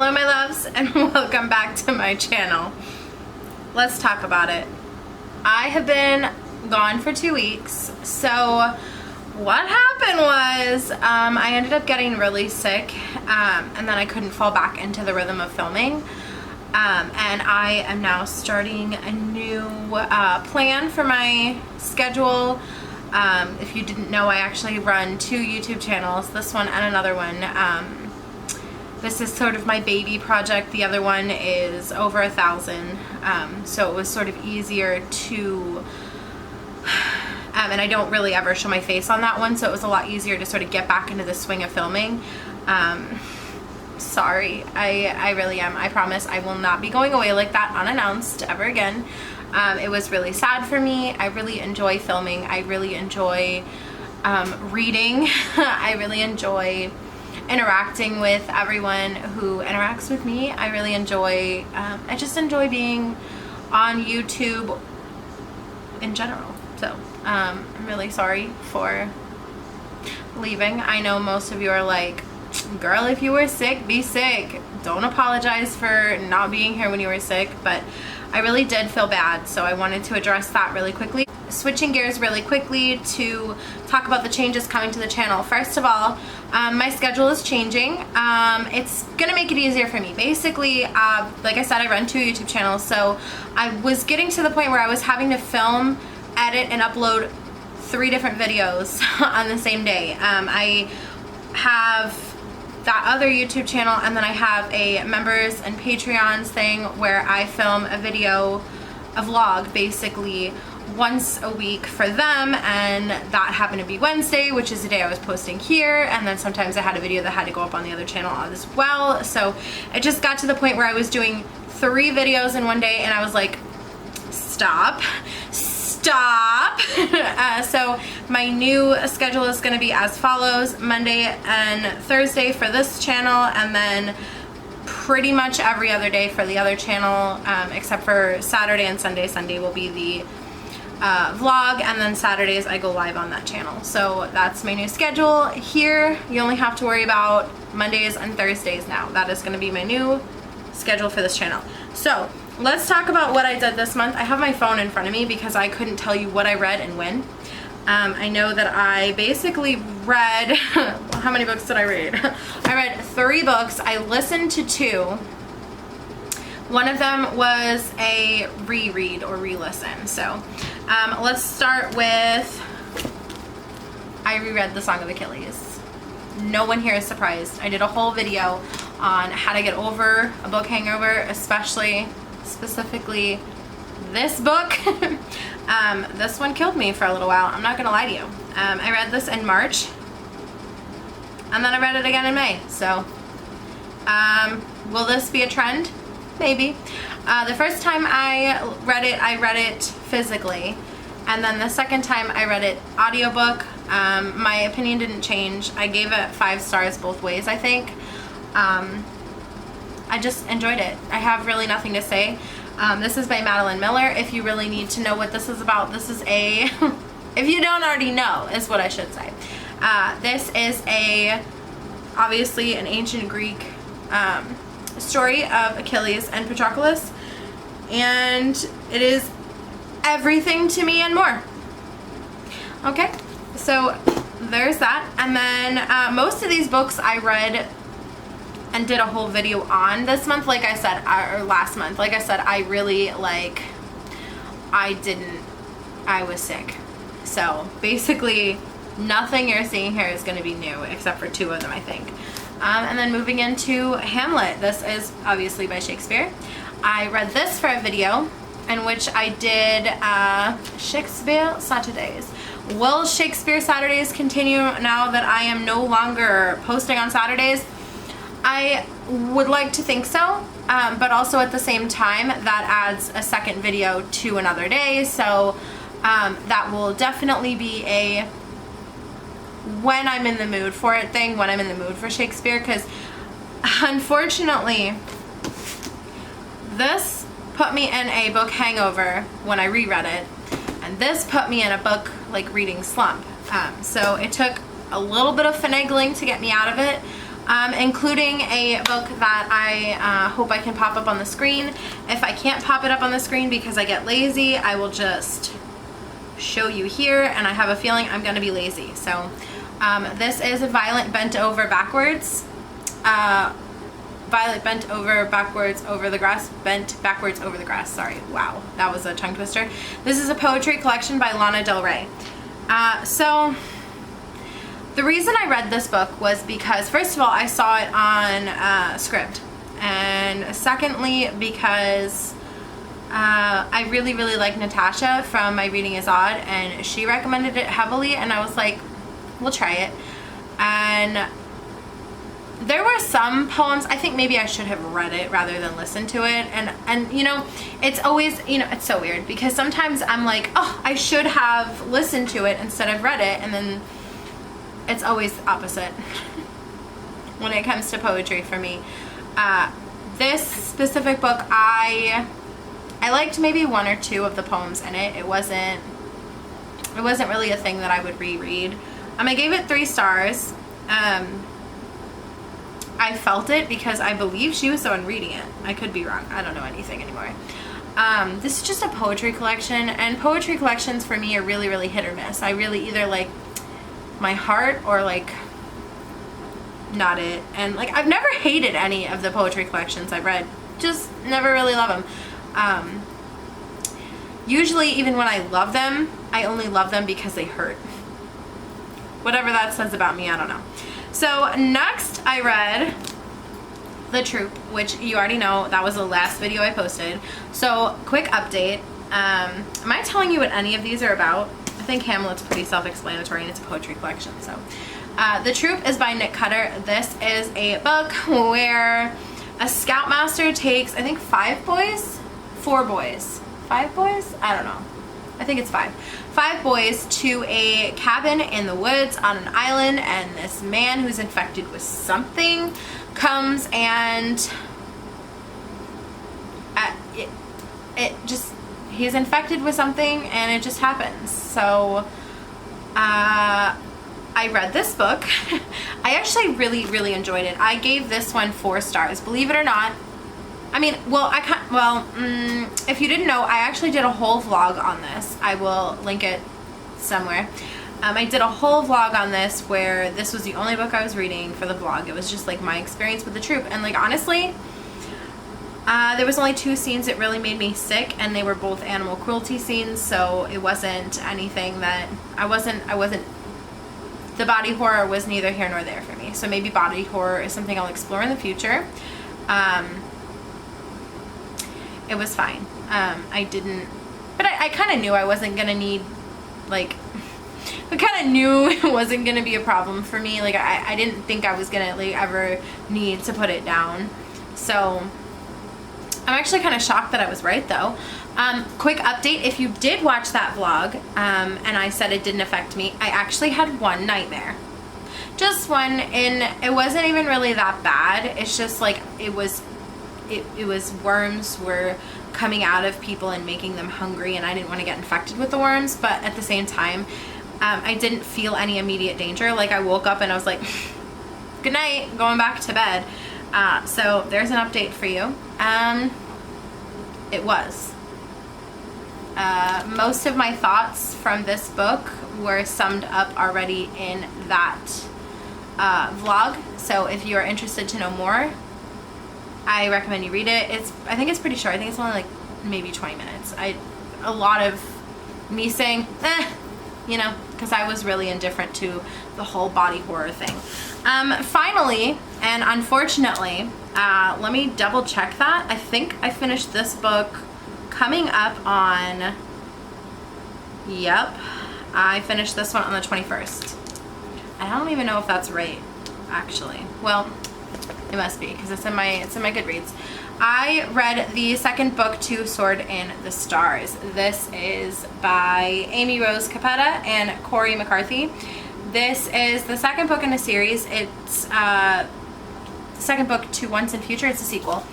Hello my loves and welcome back to my channel. Let's talk about it. I have been gone for 2 weeks, so what happened was I ended up getting really sick and then I couldn't fall back into the rhythm of filming, and I am now starting a new plan for my schedule. If you didn't know, I actually run 2 YouTube channels, this one and another one. This is sort of my baby project. The other one is over 1,000, so it was sort of easier to, and I don't really ever show my face on that one, so it was a lot easier to sort of get back into the swing of filming. Sorry, I really am. I promise I will not be going away like that unannounced ever again. It was really sad for me. I really enjoy filming. I really enjoy reading. I really enjoy interacting with everyone who interacts with me. I really enjoy, I just enjoy being on YouTube in general. So I'm really sorry for leaving. I know most of you are like, girl, if you were sick, be sick. Don't apologize for not being here when you were sick, but I really did feel bad, so I wanted to address that really quickly. Switching gears really quickly to talk about the changes coming to the channel. First of all, my schedule is changing. It's gonna make it easier for me. Basically, like I said, I run 2 YouTube channels, so I was getting to the point where I was having to film, edit, and upload 3 different videos on the same day. I have that other YouTube channel, and then I have a members and Patreons thing where I film a video, a vlog basically, once a week for them, and that happened to be Wednesday, which is the day I was posting here, and then sometimes I had a video that had to go up on the other channel as well. So it just got to the point where I was doing 3 videos in one day, and I was like, stop. So my new schedule is going to be as follows: Monday and Thursday for this channel, and then pretty much every other day for the other channel, except for Saturday and Sunday. Sunday will be the vlog, and then Saturdays I go live on that channel. So that's my new schedule. Here you only have to worry about Mondays and Thursdays now. That is going to be my new schedule for this channel. So let's talk about what I did this month. I have my phone in front of me because I couldn't tell you what I read and when. I know that I basically read, how many books did I read? I read 3 books. I listened to 2. One of them was a reread or re-listen. So let's start with, I reread the Song of Achilles. No one here is surprised. I did a whole video on how to get over a book hangover, specifically this book. This one killed me for a little while, I'm not gonna lie to you. I read this in March, and then I read it again in May. So will this be a trend? Maybe. The first time I read it physically, and then the second time I read it audiobook. My opinion didn't change. I gave it 5 stars both ways, I think. I just enjoyed it. I have really nothing to say. This is by Madeline Miller. If you really need to know what this is about, this is a, if you don't already know, is what I should say. This is obviously an ancient Greek story of Achilles and Patroclus, and it is everything to me and more. Okay, so there's that. And then most of these books I read and did a whole video on this month, like I said, or last month. Like I said, I really, I was sick. So basically nothing you're seeing here is going to be new, except for 2 of them, I think. And then moving into Hamlet. This is obviously by Shakespeare. I read this for a video in which I did Shakespeare Saturdays. Will Shakespeare Saturdays continue now that I am no longer posting on Saturdays? I would like to think so, but also at the same time that adds a second video to another day, so that will definitely be a when I'm in the mood for it thing, when I'm in the mood for Shakespeare, because unfortunately this put me in a book hangover when I reread it, and this put me in a book reading slump. So it took a little bit of finagling to get me out of it, including a book that I hope I can pop up on the screen. If I can't pop it up on the screen because I get lazy, I will just show you here, and I have a feeling I'm going to be lazy. So this is Violet Bent Over Backwards. Violet bent over backwards over the grass, bent backwards over the grass. Sorry, wow, that was a tongue twister. This is a poetry collection by Lana Del Rey. So the reason I read this book was because, first of all, I saw it on Scribd, and secondly, because I really like Natasha from My Reading Is Odd, and she recommended it heavily, and I was like, we'll try it. And there were some poems, I think maybe I should have read it rather than listened to it, and you know, it's always, you know, it's so weird because sometimes I'm like, oh, I should have listened to it instead of read it, and then it's always the opposite when it comes to poetry for me. This specific book, I liked maybe one or two of the poems in it. It wasn't really a thing that I would reread. I gave it 3 stars. I felt it because I believe she was the one reading it. I could be wrong. I don't know anything anymore. This is just a poetry collection, and poetry collections for me are really hit or miss. I really either like my heart or like not it. And like, I've never hated any of the poetry collections I've read. Just never really love them. Usually even when I love them, I only love them because they hurt. Whatever that says about me, I don't know. So next I read The Troop, which you already know, that was the last video I posted. So quick update. Am I telling you what any of these are about? I think Hamlet's pretty self-explanatory, and it's a poetry collection. So The Troop is by Nick Cutter. This is a book where a scoutmaster takes, I think 5 boys? 4 boys. 5 boys? I don't know. I think it's 5 boys to a cabin in the woods on an island, and this man who's infected with something comes and he's infected with something, and it just happens. So I read this book. I actually really enjoyed it. I gave this one 4 stars, believe it or not. I mean, well, if you didn't know, I actually did a whole vlog on this. I will link it somewhere. I did a whole vlog on this where this was the only book I was reading for the vlog. It was just like my experience with The Troop, and like honestly, there was only 2 scenes that really made me sick, and they were both animal cruelty scenes, so it wasn't anything that I wasn't the body horror was neither here nor there for me. So maybe body horror is something I'll explore in the future. It was fine. But I kind of knew I wasn't gonna need, like, I kind of knew it wasn't gonna be a problem for me. Like, I didn't think I was gonna like ever need to put it down. So I'm actually kind of shocked that I was right though. Quick update, if you did watch that vlog, and I said it didn't affect me, I actually had one nightmare. Just one, and it wasn't even really that bad. It's just like, it was worms were coming out of people and making them hungry, and I didn't want to get infected with the worms, but at the same time, I didn't feel any immediate danger. Like, I woke up and I was like, good night, going back to bed. So there's an update for you. It was. Most of my thoughts from this book were summed up already in that vlog, so if you are interested to know more, I recommend you read it. I think it's pretty short. I think it's only like maybe 20 minutes. A lot of me saying, you know, because I was really indifferent to the whole body horror thing. Finally, and unfortunately, let me double check that. I think I finished this book coming up on, yep, I finished this one on the 21st. I don't even know if that's right, actually. Well, it must be, because it's in my Goodreads. I read the second book to Sword in the Stars. This is by Amy Rose Capetta and Corey McCarthy. This is the second book in a series. It's the second book to Once and Future. It's a sequel.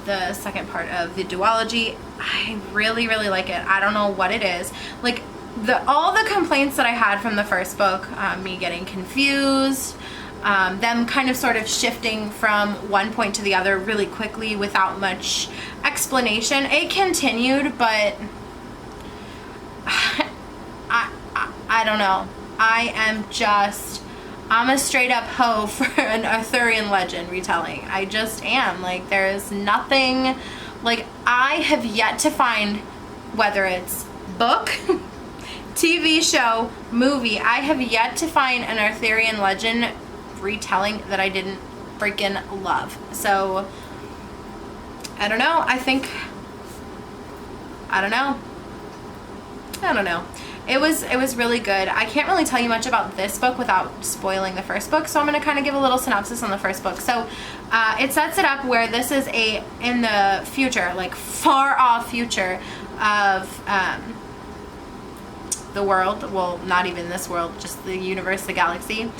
The second part of the duology. I really like it. I don't know what it is. Like, all the complaints that I had from the first book, me getting confused, them kind of sort of shifting from one point to the other really quickly without much explanation. It continued, but I don't know. I'm a straight up hoe for an Arthurian legend retelling. I just am. Like, there's nothing, like, I have yet to find, whether it's book, TV show, movie, I have yet to find an Arthurian legend retelling that I didn't freaking love. So, I don't know. I don't know. It was really good. I can't really tell you much about this book without spoiling the first book, so I'm going to kind of give a little synopsis on the first book. So it sets it up where this is in the future, like far off future of the world. Well, not even this world, just the universe, the galaxy.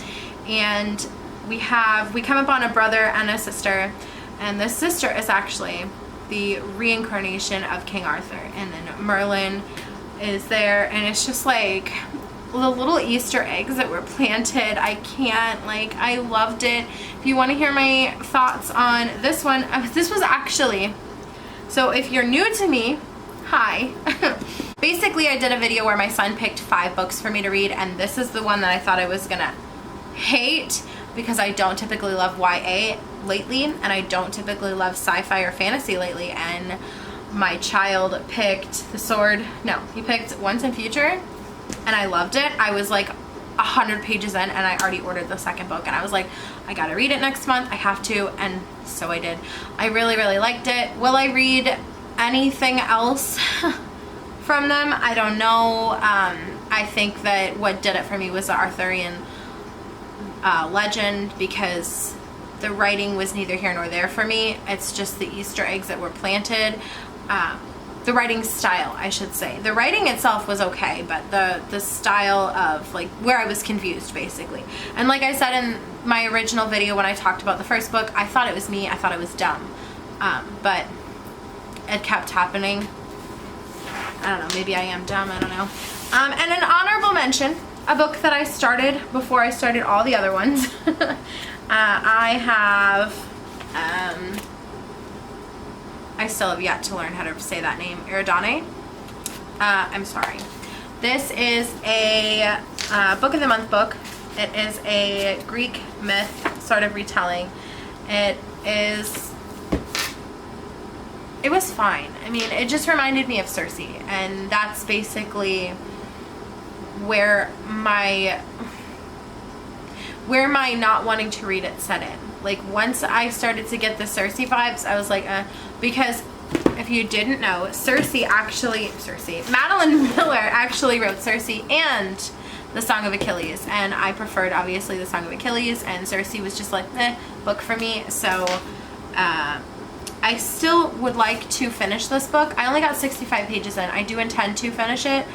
And we come upon a brother and a sister, and the sister is actually the reincarnation of King Arthur, and then Merlin is there, and it's just like the little Easter eggs that were planted. I loved it. If you want to hear my thoughts on this one, this was actually, so if you're new to me, hi. Basically, I did a video where my son picked 5 books for me to read, and this is the one that I thought I was gonna hate because I don't typically love YA lately, and I don't typically love sci-fi or fantasy lately, and my child picked he picked Once and Future, and I loved it. I was like 100 pages in, and I already ordered the second book, and I was like, I gotta read it next month, I have to, and so I did. I really, really liked it. Will I read anything else from them? I don't know. I think that what did it for me was the Arthurian legend, because the writing was neither here nor there for me. It's just the Easter eggs that were planted. The writing style, I should say. The writing itself was okay, but the style of, like, where I was confused, basically. And like I said in my original video when I talked about the first book, I thought it was me, I thought it was dumb. But it kept happening. I don't know, maybe I am dumb, I don't know. And an honorable mention, a book that I started before I started all the other ones. I still have yet to learn how to say that name. Ariadne. I'm sorry. This is a Book of the Month book. It is a Greek myth sort of retelling. It was fine. I mean, it just reminded me of Circe, and that's basically where my not wanting to read it set in. Like, once I started to get the Circe vibes, I was like, because if you didn't know, Madeline Miller actually wrote Circe and the Song of Achilles, and I preferred, obviously, the Song of Achilles, and Circe was just like, book for me. So I still would like to finish this book. I only got 65 pages in. I do intend to finish it.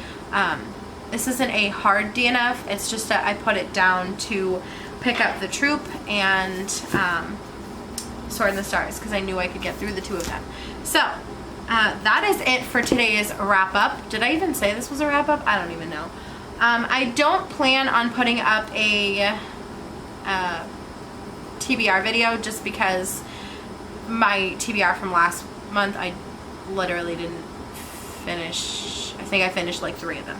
This isn't a hard DNF, it's just that I put it down to pick up the troop and Sword in the Stars, because I knew I could get through the 2 of them. So that is it for today's wrap up. Did I even say this was a wrap up? I don't even know. I don't plan on putting up a TBR video, just because my TBR from last month, I literally didn't finish. I think I finished like 3 of them.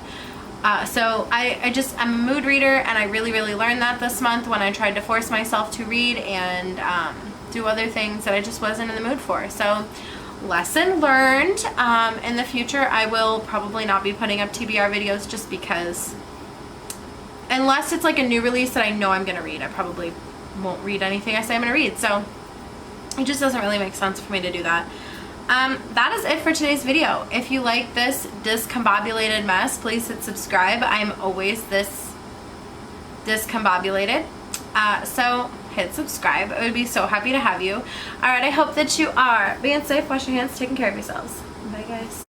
So I'm a mood reader, and I really, really learned that this month when I tried to force myself to read and do other things that I just wasn't in the mood for. So, lesson learned. In the future, I will probably not be putting up TBR videos, just because, unless it's like a new release that I know I'm going to read, I probably won't read anything I say I'm going to read. So, it just doesn't really make sense for me to do that. That is it for today's video. If you like this discombobulated mess, please hit subscribe. I'm always this discombobulated. So hit subscribe. I would be so happy to have you. Alright, I hope that you are being safe, wash your hands, taking care of yourselves. Bye guys.